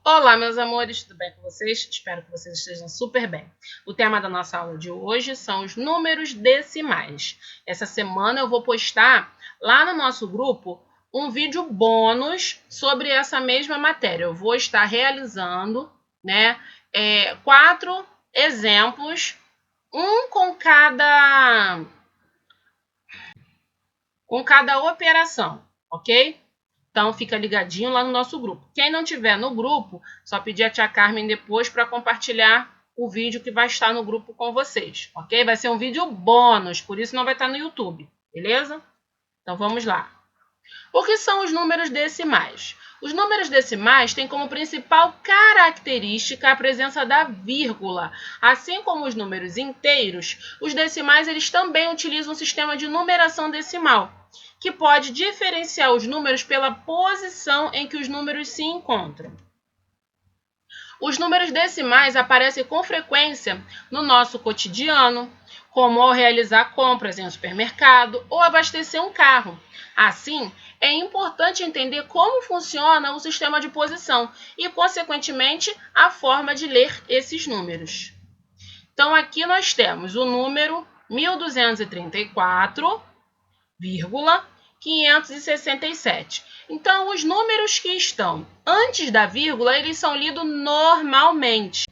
Olá, meus amores, tudo bem com vocês? Espero que vocês estejam super bem. O tema da nossa aula de hoje são os números decimais. Essa semana eu vou postar lá no nosso grupo um vídeo bônus sobre essa mesma matéria. Eu vou estar realizando, 4 exemplos, um com cada operação, ok? Então, fica ligadinho lá no nosso grupo. Quem não tiver no grupo, só pedir a tia Carmen depois para compartilhar o vídeo que vai estar no grupo com vocês, ok? Vai ser um vídeo bônus, por isso não vai estar no YouTube, beleza? Então, vamos lá. O que são os números decimais? Os números decimais têm como principal característica a presença da vírgula. Assim como os números inteiros, os decimais eles também utilizam um sistema de numeração decimal, que pode diferenciar os números pela posição em que os números se encontram. Os números decimais aparecem com frequência no nosso cotidiano, como ao realizar compras em um supermercado ou abastecer um carro. Assim, é importante entender como funciona o sistema de posição e, consequentemente, a forma de ler esses números. Então, aqui nós temos o número 1234, 567. Então, os números que estão antes da vírgula, eles são lidos normalmente.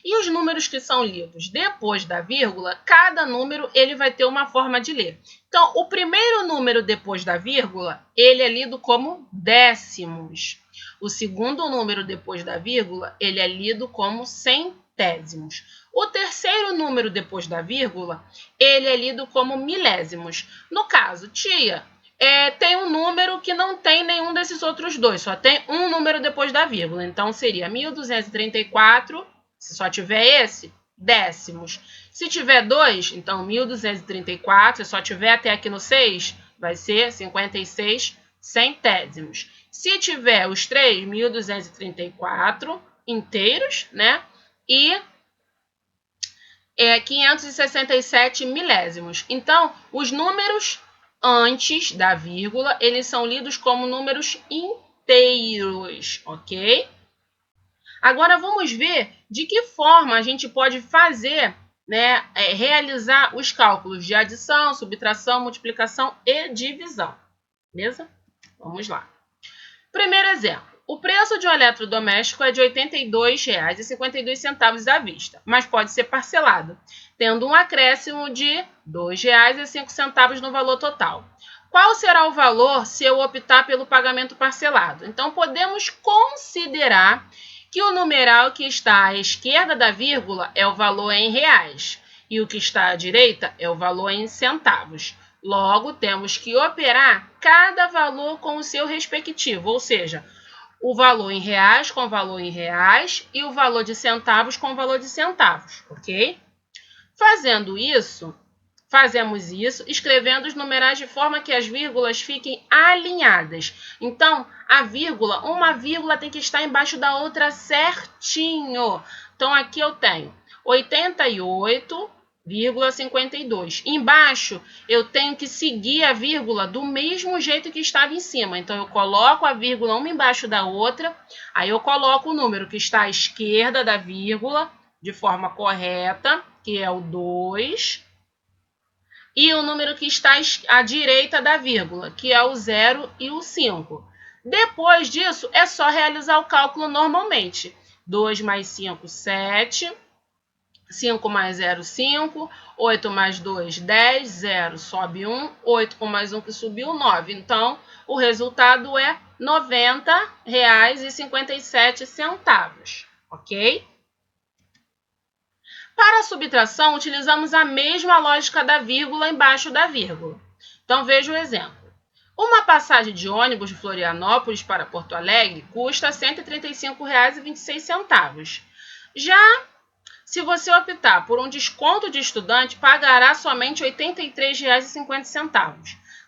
E os números que são lidos depois da vírgula, cada número ele vai ter uma forma de ler. Então, o primeiro número depois da vírgula, ele é lido como décimos. O segundo número depois da vírgula, ele é lido como centésimos. O terceiro número depois da vírgula, ele é lido como milésimos. No caso, tia, tem um número que não tem nenhum desses outros dois, só tem um número depois da vírgula. Então, seria 1234, se só tiver esse, décimos. Se tiver 2, então 1234, se só tiver até aqui no 6, vai ser 56 centésimos. Se tiver os 3, 1234 inteiros, E 567 milésimos. Então, os números antes da vírgula, eles são lidos como números inteiros, ok? Agora, vamos ver de que forma a gente pode fazer, realizar os cálculos de adição, subtração, multiplicação e divisão, beleza? Vamos lá. Primeiro exemplo. O preço de um eletrodoméstico é de R$ 82,52 à vista, mas pode ser parcelado, tendo um acréscimo de R$ 2,05 no valor total. Qual será o valor se eu optar pelo pagamento parcelado? Então, podemos considerar que o numeral que está à esquerda da vírgula é o valor em reais e o que está à direita é o valor em centavos. Logo, temos que operar cada valor com o seu respectivo, ou seja, o valor em reais com o valor em reais e o valor de centavos com o valor de centavos, ok? Fazemos isso escrevendo os numerais de forma que as vírgulas fiquem alinhadas. Então, uma vírgula tem que estar embaixo da outra certinho. Então, aqui eu tenho 88,52. Embaixo, eu tenho que seguir a vírgula do mesmo jeito que estava em cima. Então, eu coloco a vírgula uma embaixo da outra, aí eu coloco o número que está à esquerda da vírgula, de forma correta, que é o 2, e o número que está à direita da vírgula, que é o 0 e o 5. Depois disso, é só realizar o cálculo normalmente. 2 mais 5, 7. 5 mais 0, 5. 8 mais 2, 10. 0 sobe 1. 8 com mais 1 que subiu, 9. Então, o resultado é R$ 90,57, ok? Para a subtração, utilizamos a mesma lógica da vírgula embaixo da vírgula. Então, veja o exemplo. Uma passagem de ônibus de Florianópolis para Porto Alegre custa R$ 135,26. Já se você optar por um desconto de estudante, pagará somente R$ 83,50.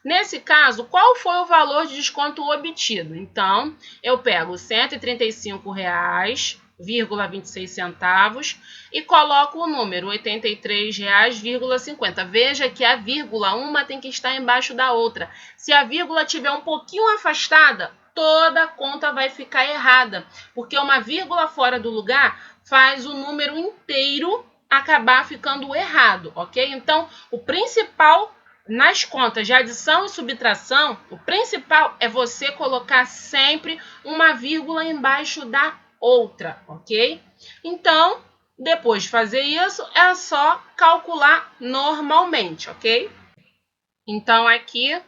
Nesse caso, qual foi o valor de desconto obtido? Então, eu pego R$ 135,26 e coloco o número R$ 83,50. Veja que a vírgula uma tem que estar embaixo da outra. Se a vírgula estiver um pouquinho afastada, toda a conta vai ficar errada, porque uma vírgula fora do lugar faz o número inteiro acabar ficando errado, ok? Então, o principal nas contas de adição e subtração, o principal é você colocar sempre uma vírgula embaixo da outra, ok? Então, depois de fazer isso, é só calcular normalmente, ok? Então, aqui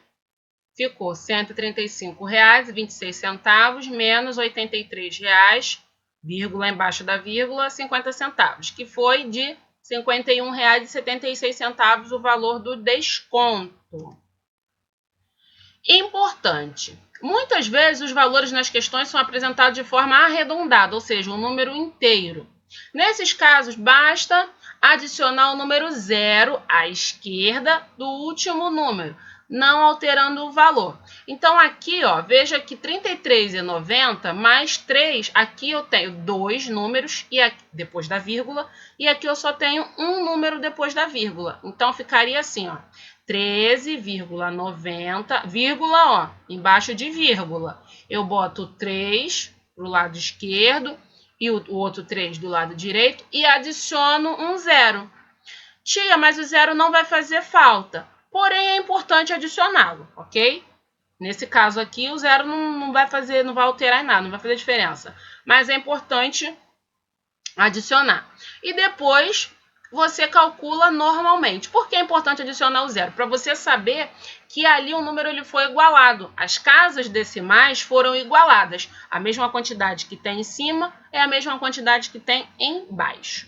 ficou R$ 135,26 menos R$ 83, vírgula embaixo da vírgula, 50 centavos, que foi de R$ 51,76 o valor do desconto. Importante. Muitas vezes os valores nas questões são apresentados de forma arredondada, ou seja, um número inteiro. Nesses casos, basta adicionar o número 0 à esquerda do último número, não alterando o valor. Então, aqui, ó, veja que 33,90 mais 3, aqui eu tenho dois números e aqui, depois da vírgula, e aqui eu só tenho um número depois da vírgula. Então, ficaria assim, ó, 13,90, vírgula, ó, embaixo de vírgula. Eu boto 3 para o lado esquerdo e o outro 3 do lado direito e adiciono um 0. Tia, mas o 0 não vai fazer falta. Porém, é importante adicioná-lo, ok? Nesse caso aqui, o 0 não vai alterar em nada, não vai fazer diferença. Mas é importante adicionar. E depois você calcula normalmente. Por que é importante adicionar o 0? Para você saber que ali o número ele foi igualado. As casas decimais foram igualadas. A mesma quantidade que tem em cima é a mesma quantidade que tem embaixo.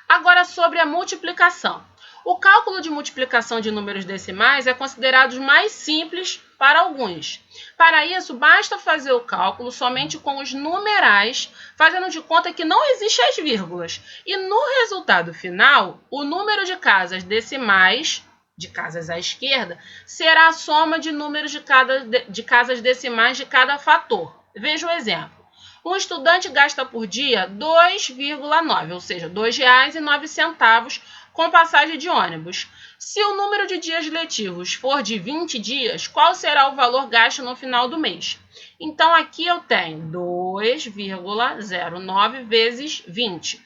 Agora, sobre a multiplicação. O cálculo de multiplicação de números decimais é considerado mais simples para alguns. Para isso, basta fazer o cálculo somente com os numerais, fazendo de conta que não existem as vírgulas. E no resultado final, o número de casas decimais, de casas à esquerda, será a soma de números de casas decimais de cada fator. Veja o exemplo. Um estudante gasta por dia 2,9, ou seja, R$ 2,09 com passagem de ônibus. Se o número de dias letivos for de 20 dias, qual será o valor gasto no final do mês? Então, aqui eu tenho 2,09 vezes 20. O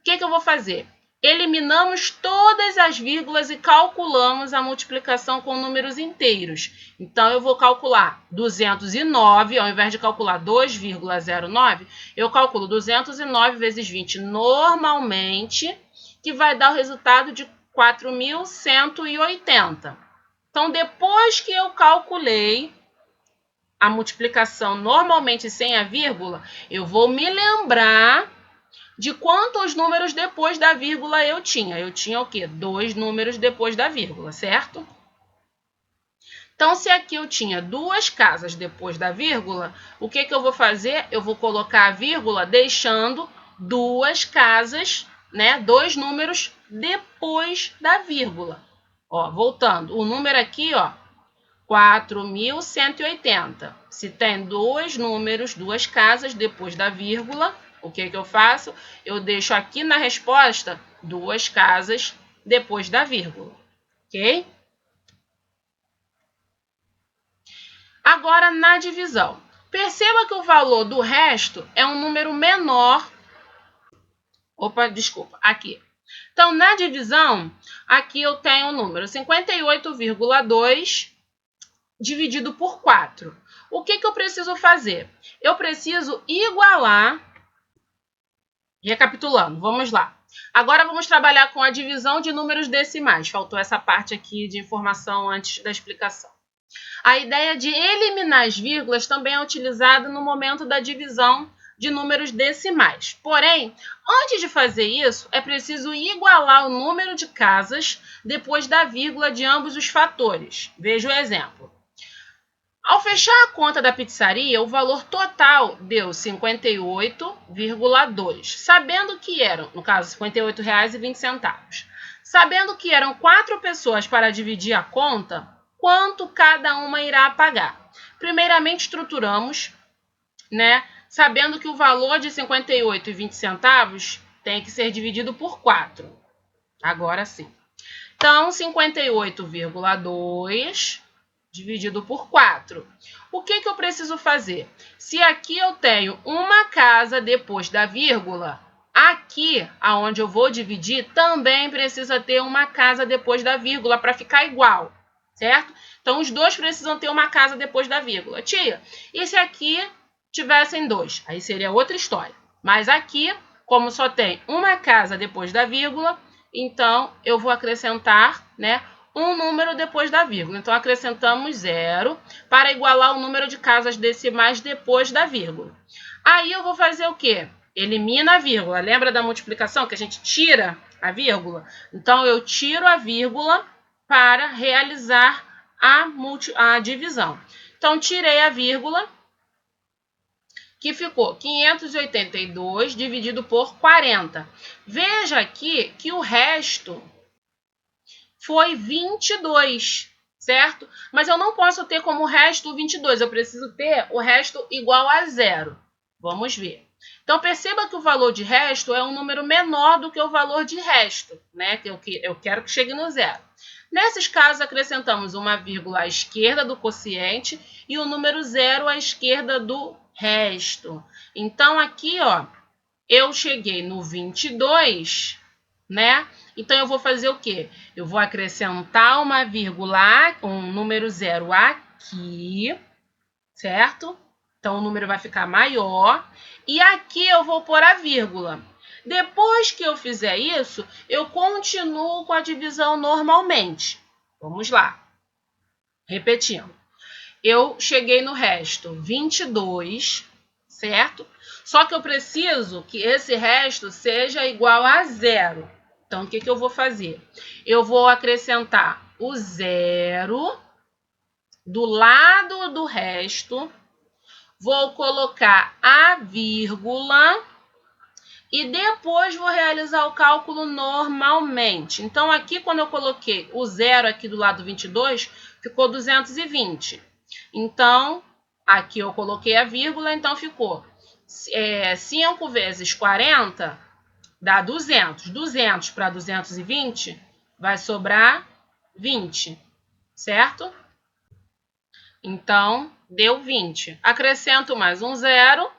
que eu vou fazer? Eliminamos todas as vírgulas e calculamos a multiplicação com números inteiros. Então, eu vou calcular 209, ao invés de calcular 2,09, eu calculo 209 vezes 20 normalmente, que vai dar o resultado de 4.180. Então, depois que eu calculei a multiplicação normalmente sem a vírgula, eu vou me lembrar de quantos números depois da vírgula eu tinha. Eu tinha o quê? 2 números depois da vírgula, certo? Então, se aqui eu tinha 2 casas depois da vírgula, o que eu vou fazer? Eu vou colocar a vírgula deixando 2 casas, né? 2 números depois da vírgula. Ó, voltando, o número aqui, ó, 4.180. Se tem 2 números, 2 casas depois da vírgula, o que eu faço? Eu deixo aqui na resposta 2 casas depois da vírgula, ok? Agora, na divisão. Perceba que o valor do resto é um número menor. Opa, desculpa, aqui. Então, na divisão, aqui eu tenho o número 58,2 dividido por 4. O que eu preciso fazer? Eu preciso igualar. Recapitulando, vamos lá. Agora vamos trabalhar com a divisão de números decimais. Faltou essa parte aqui de informação antes da explicação. A ideia de eliminar as vírgulas também é utilizada no momento da divisão de números decimais. Porém, antes de fazer isso, é preciso igualar o número de casas depois da vírgula de ambos os fatores. Veja o exemplo. Ao fechar a conta da pizzaria, o valor total deu 58,2, sabendo que eram, no caso, R$ 58,20. Sabendo que eram 4 pessoas para dividir a conta, quanto cada uma irá pagar? Primeiramente, estruturamos, né, sabendo que o valor de R$ 58,20 tem que ser dividido por 4. Agora sim. Então, 58,2 dividido por 4. O que eu preciso fazer? Se aqui eu tenho uma casa depois da vírgula, aqui, aonde eu vou dividir, também precisa ter uma casa depois da vírgula para ficar igual, certo? Então, os dois precisam ter uma casa depois da vírgula. Tia, e se aqui tivessem 2? Aí seria outra história. Mas aqui, como só tem uma casa depois da vírgula, então eu vou acrescentar, né, um número depois da vírgula. Então, acrescentamos 0 para igualar o número de casas decimais depois da vírgula. Aí eu vou fazer o quê? Elimina a vírgula. Lembra da multiplicação que a gente tira a vírgula? Então, eu tiro a vírgula para realizar a divisão. Então, tirei a vírgula, que ficou 582 dividido por 40. Veja aqui que o resto foi 22, certo? Mas eu não posso ter como resto 22, eu preciso ter o resto igual a 0. Vamos ver. Então, perceba que o valor de resto é um número menor do que o valor de resto, né? Que eu quero que chegue no 0. Nesses casos, acrescentamos uma vírgula à esquerda do quociente e o número 0 à esquerda do resto. Então, aqui, ó, eu cheguei no 22, né? Então, eu vou fazer o quê? Eu vou acrescentar uma vírgula, um número 0 aqui, certo? Então, o número vai ficar maior. E aqui eu vou pôr a vírgula. Depois que eu fizer isso, eu continuo com a divisão normalmente. Vamos lá. Repetindo. Eu cheguei no resto 22, certo? Só que eu preciso que esse resto seja igual a 0. Então, o que eu vou fazer? Eu vou acrescentar o 0 do lado do resto, vou colocar a vírgula e depois vou realizar o cálculo normalmente. Então, aqui, quando eu coloquei o 0 aqui do lado 22, ficou 220. Então, aqui eu coloquei a vírgula, então ficou 5 vezes 40 dá 200. 200 para 220 vai sobrar 20, certo? Então, deu 20. Acrescento mais um 0,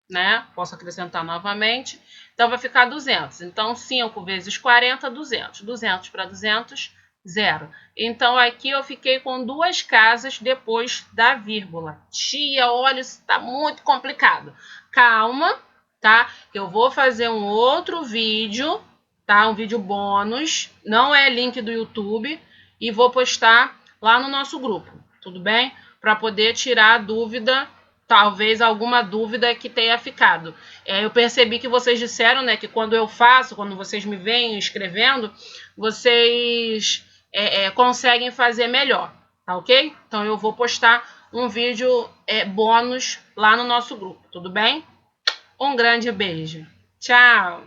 né? Posso acrescentar novamente. Então, vai ficar 200. Então, 5 vezes 40, 200. 200 para 200, 0. Então, aqui eu fiquei com 2 casas depois da vírgula. Tia, olha, isso está muito complicado. Calma, tá? Eu vou fazer um outro vídeo, tá? Um vídeo bônus. Não é link do YouTube. E vou postar lá no nosso grupo. Tudo bem? Para poder tirar a dúvida, talvez alguma dúvida que tenha ficado. Eu percebi que vocês disseram, né, que quando eu faço, quando vocês me veem escrevendo, vocês conseguem fazer melhor, tá ok? Então, eu vou postar um vídeo bônus lá no nosso grupo, tudo bem? Um grande beijo. Tchau!